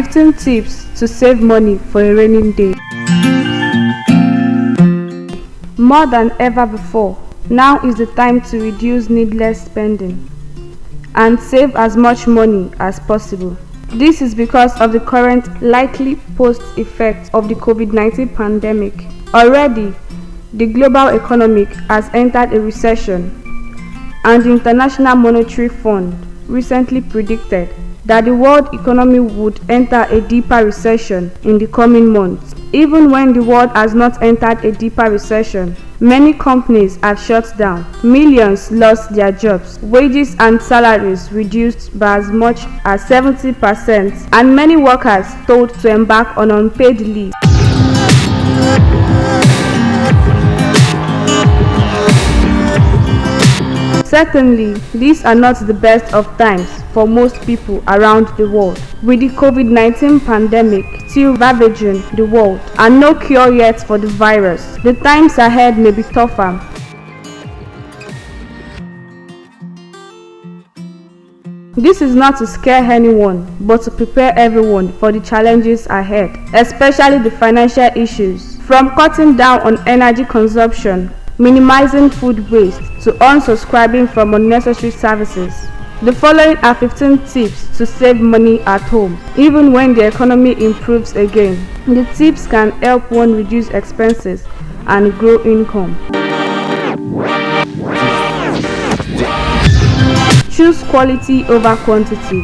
15 tips to save money for a rainy day. More than ever before, now is the time to reduce needless spending and save as much money as possible. This is because of the current likely post-effects of the COVID-19 pandemic. Already, the global economy has entered a recession, and the International Monetary Fund recently predicted that the world economy would enter a deeper recession in the coming months. Even when the world has not entered a deeper recession, many companies have shut down, millions lost their jobs, wages and salaries reduced by as much as 70%, and many workers told to embark on unpaid leave. Certainly, these are not the best of times for most people around the world, with the COVID-19 pandemic still ravaging the world and no cure yet for the virus. The times ahead may be tougher. This is not to scare anyone, but to prepare everyone for the challenges ahead, especially the financial issues, from cutting down on energy consumption, minimizing food waste, to unsubscribing from unnecessary services. The following are 15 tips to save money at home, even when the economy improves again. The tips can help one reduce expenses and grow income. Choose quality over quantity.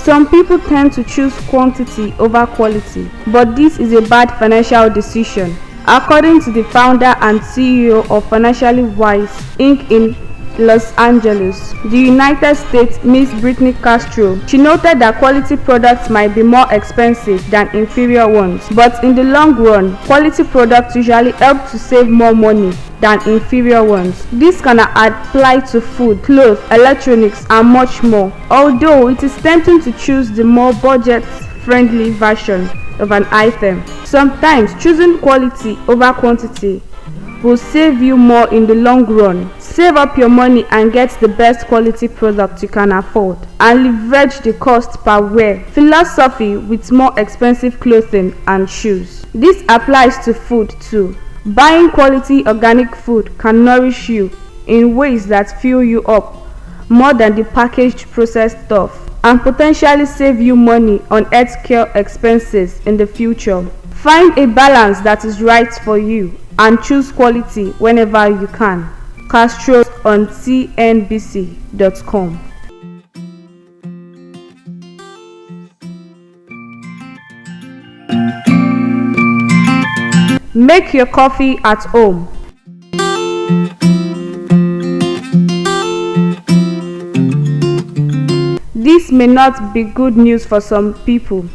Some people tend to choose quantity over quality, but this is a bad financial decision. According to the founder and CEO of Financially Wise Inc. in Los Angeles, the United States, Ms. Brittany Castro, she noted that quality products might be more expensive than inferior ones, but in the long run, quality products usually help to save more money than inferior ones. This can apply to food, clothes, electronics, and much more. Although it is tempting to choose the more budget-friendly version of an item, sometimes choosing quality over quantity will save you more in the long run. Save up your money and get the best quality product you can afford, and leverage the cost per wear philosophy with more expensive clothing and shoes. This applies to food too. Buying quality organic food can nourish you in ways that fill you up more than the packaged processed stuff, and potentially save you money on healthcare expenses in the future. Find a balance that is right for you and choose quality whenever you can. Castro on CNBC.com. Make your coffee at home. This may not be good news for some people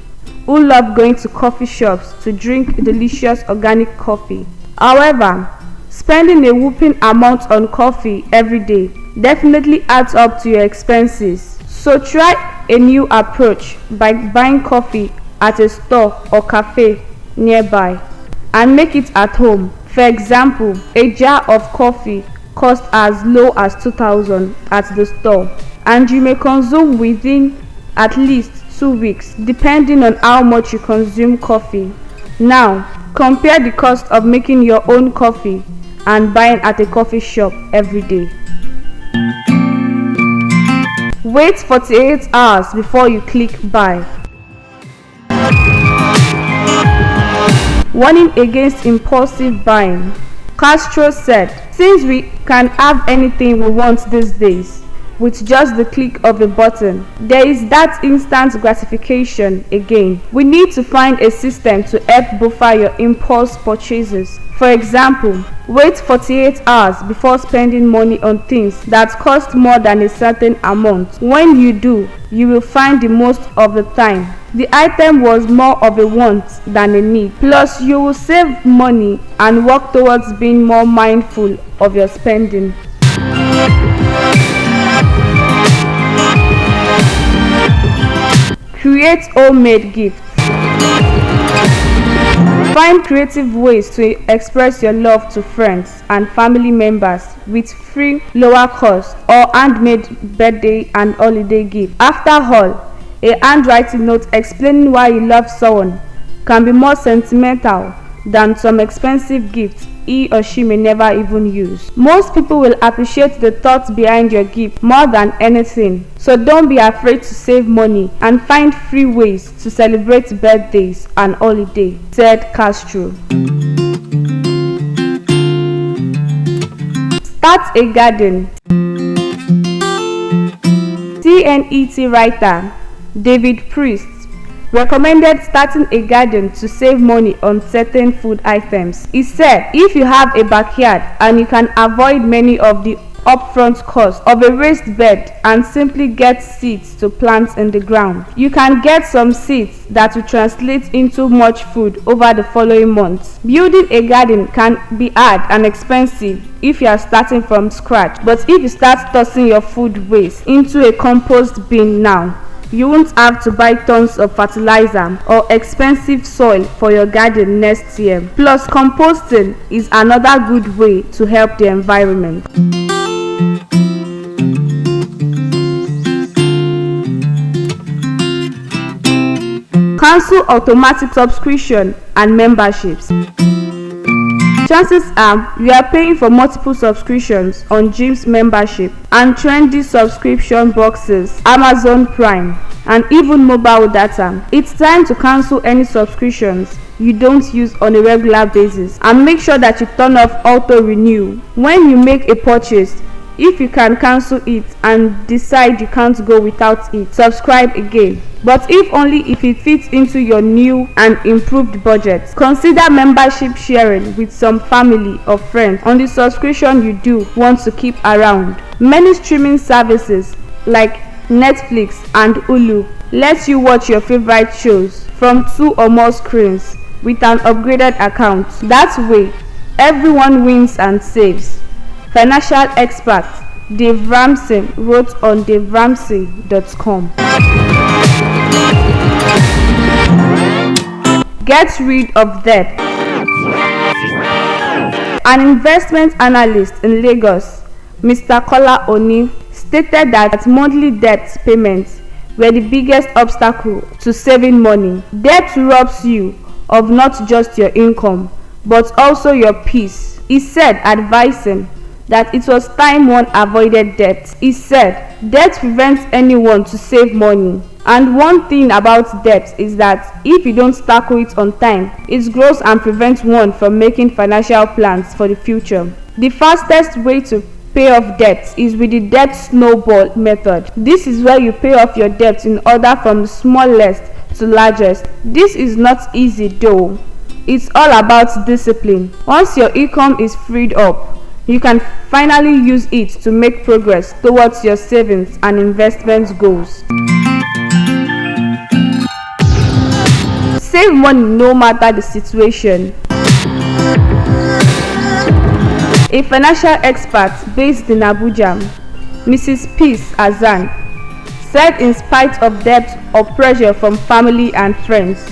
who love going to coffee shops to drink delicious organic coffee. However, spending a whopping amount on coffee every day definitely adds up to your expenses. So try a new approach by buying coffee at a store or cafe nearby and make it at home. For example, a jar of coffee costs as low as $2,000 at the store, and you may consume within at least 2 weeks, depending on how much you consume coffee. Now, compare the cost of making your own coffee and buying at a coffee shop every day. Wait 48 hours before you click buy. Warning against impulsive buying. Castro said, "Since we can have anything we want these days with just the click of a button, there is that instant gratification again. We need to find a system to help buffer your impulse purchases. For example, wait 48 hours before spending money on things that cost more than a certain amount. When you do, you will find the most of the time the item was more of a want than a need. Plus, you will save money and work towards being more mindful of your spending." Create homemade gifts. Find creative ways to express your love to friends and family members with free, lower cost or handmade birthday and holiday gift. After all, a handwritten note explaining why you love someone can be more sentimental than some expensive gifts he or she may never even use. Most people will appreciate the thoughts behind your gift more than anything, so don't be afraid to save money and find free ways to celebrate birthdays and holidays, said Castro. Start a garden. TNET writer David Priest recommended starting a garden to save money on certain food items. He said if you have a backyard and you can avoid many of the upfront costs of a raised bed and simply get seeds to plant in the ground, you can get some seeds that will translate into much food over the following months. Building a garden can be hard and expensive if you are starting from scratch, but if you start tossing your food waste into a compost bin now, you won't have to buy tons of fertilizer or expensive soil for your garden next year. Plus, composting is another good way to help the environment. Cancel automatic subscription and memberships. Chances are you are paying for multiple subscriptions on Gym's membership and trendy subscription boxes, Amazon Prime, and even mobile data. It's time to cancel any subscriptions you don't use on a regular basis and make sure that you turn off auto renew when you make a purchase. If you can cancel it and decide you can't go without it, subscribe again. But if only if it fits into your new and improved budget. Consider membership sharing with some family or friends on the subscription you do want to keep around. Many streaming services like Netflix and Hulu let you watch your favorite shows from 2 or more screens with an upgraded account. That way, everyone wins and saves. Financial expert Dave Ramsey wrote on daveramsey.com. Get rid of debt. An investment analyst in Lagos, Mr. Kola Oni, stated that monthly debt payments were the biggest obstacle to saving money. Debt robs you of not just your income, but also your peace. He said, advising that it was time one avoided debt. He said, debt prevents anyone to save money. And one thing about debt is that if you don't tackle it on time, it grows and prevents one from making financial plans for the future. The fastest way to pay off debt is with the debt snowball method. This is where you pay off your debt in order from the smallest to largest. This is not easy though. It's all about discipline. Once your income is freed up, you can finally use it to make progress towards your savings and investment goals. Save money no matter the situation. A financial expert based in Abuja, Mrs. Peace Azan, said in spite of debt or pressure from family and friends,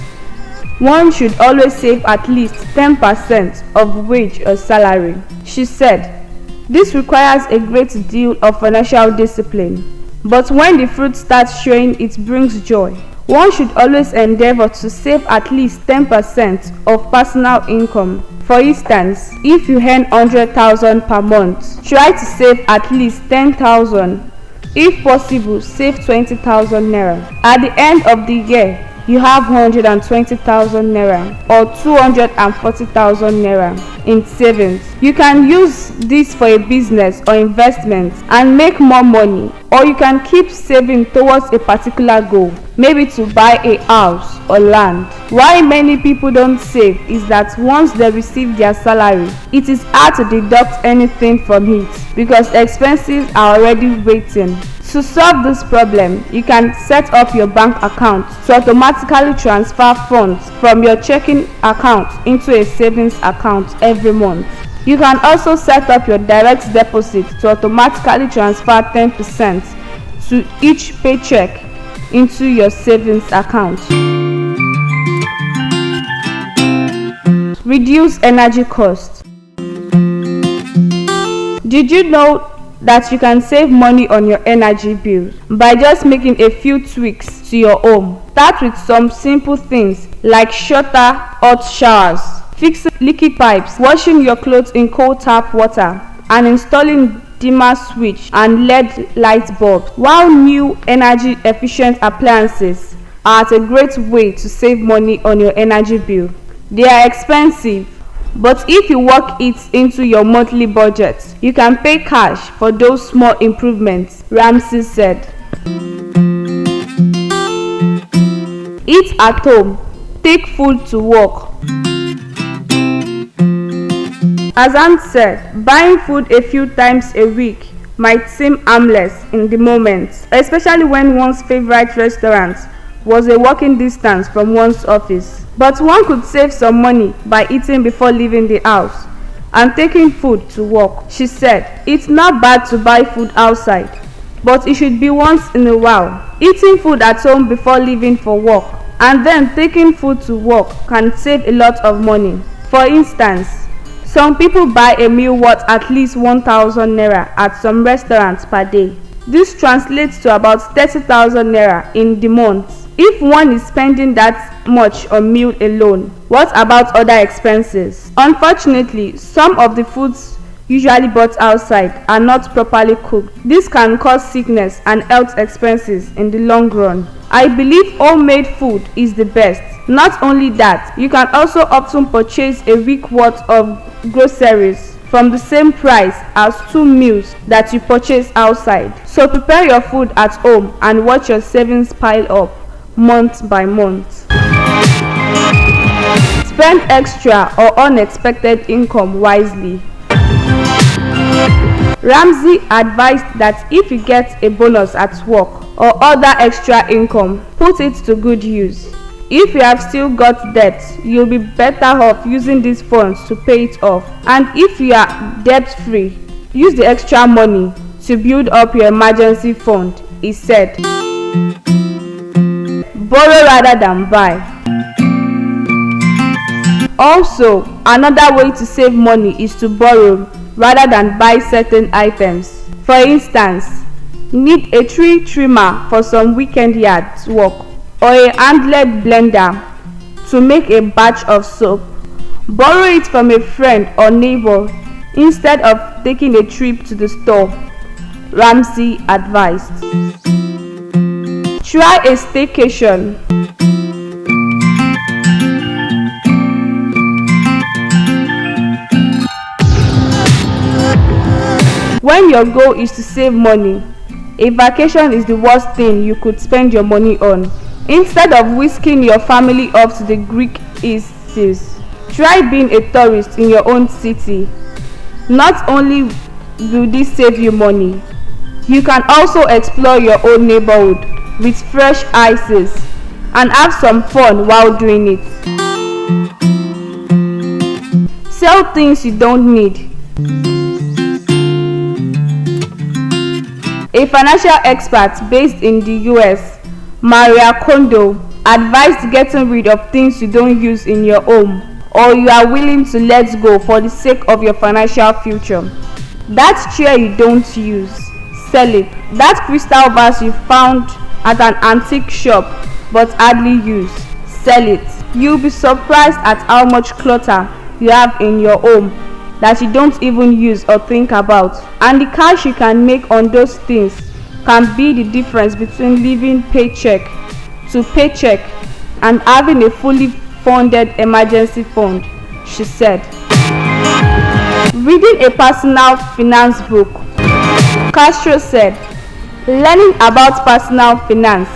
one should always save at least 10% of wage or salary. She said, this requires a great deal of financial discipline, but when the fruit starts showing, it brings joy. One should always endeavor to save at least 10% of personal income. For instance, if you earn 100,000 per month, try to save at least 10,000. If possible, save 20,000 naira. At the end of the year, you have 120,000 naira or 240,000 naira in savings. You can use this for a business or investment and make more money, or you can keep saving towards a particular goal, maybe to buy a house or land. Why many people don't save is that once they receive their salary, it is hard to deduct anything from it because expenses are already waiting. To solve this problem, you can set up your bank account to automatically transfer funds from your checking account into a savings account every month. You can also set up your direct deposit to automatically transfer 10% to each paycheck into your savings account. Reduce energy costs. Did you know that you can save money on your energy bill by just making a few tweaks to your home? Start with some simple things like shorter hot showers, fixing leaky pipes, washing your clothes in cold tap water, and installing dimmer switch and LED light bulbs. While new energy efficient appliances are a great way to save money on your energy bill, they are expensive, but if you work it into your monthly budget, you can pay cash for those small improvements, Ramsey said. Eat at home. Take food to work. As Aunt said, buying food a few times a week might seem harmless in the moment, especially when one's favorite restaurant was a walking distance from one's office. But one could save some money by eating before leaving the house and taking food to work. She said, it's not bad to buy food outside, but it should be once in a while. Eating food at home before leaving for work and then taking food to work can save a lot of money. For instance, some people buy a meal worth at least 1,000 naira at some restaurants per day. This translates to about 30,000 naira in the month. If one is spending that much on meal alone, what about other expenses? Unfortunately, some of the foods usually bought outside are not properly cooked. This can cause sickness and health expenses in the long run. I believe homemade food is the best. Not only that, you can also often purchase a week worth of groceries from the same price as 2 meals that you purchase outside. So prepare your food at home and watch your savings pile up month by month. Spend extra or unexpected income wisely. Ramsey advised that if you get a bonus at work or other extra income, put it to good use. If you have still got debt, you'll be better off using these funds to pay it off. And if you are debt-free, use the extra money to build up your emergency fund, he said. Borrow rather than buy. Also, another way to save money is to borrow rather than buy certain items. For instance, you need a tree trimmer for some weekend yard work or a handled blender to make a batch of soap. Borrow it from a friend or neighbor instead of taking a trip to the store, Ramsey advised. Try a staycation. When your goal is to save money, a vacation is the worst thing you could spend your money on. Instead of whisking your family off to the Greek Isles, try being a tourist in your own city. Not only will this save you money, you can also explore your own neighborhood with fresh eyes and have some fun while doing it. Sell things you don't need. A financial expert based in the US, Maria Kondo, advised getting rid of things you don't use in your home or you are willing to let go for the sake of your financial future. That chair you don't use, sell it. That crystal vase you found at an antique shop but hardly used, sell it. You'll be surprised at how much clutter you have in your home that you don't even use or think about. And the cash you can make on those things can be the difference between living paycheck to paycheck and having a fully funded emergency fund, she said. Reading a personal finance book, Castro said, learning about personal finance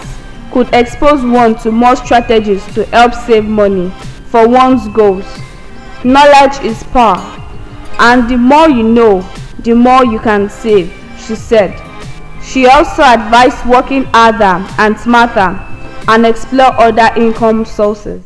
could expose one to more strategies to help save money for one's goals. Knowledge is power, and the more you know, the more you can save, she said. She also advised working harder and smarter and explore other income sources.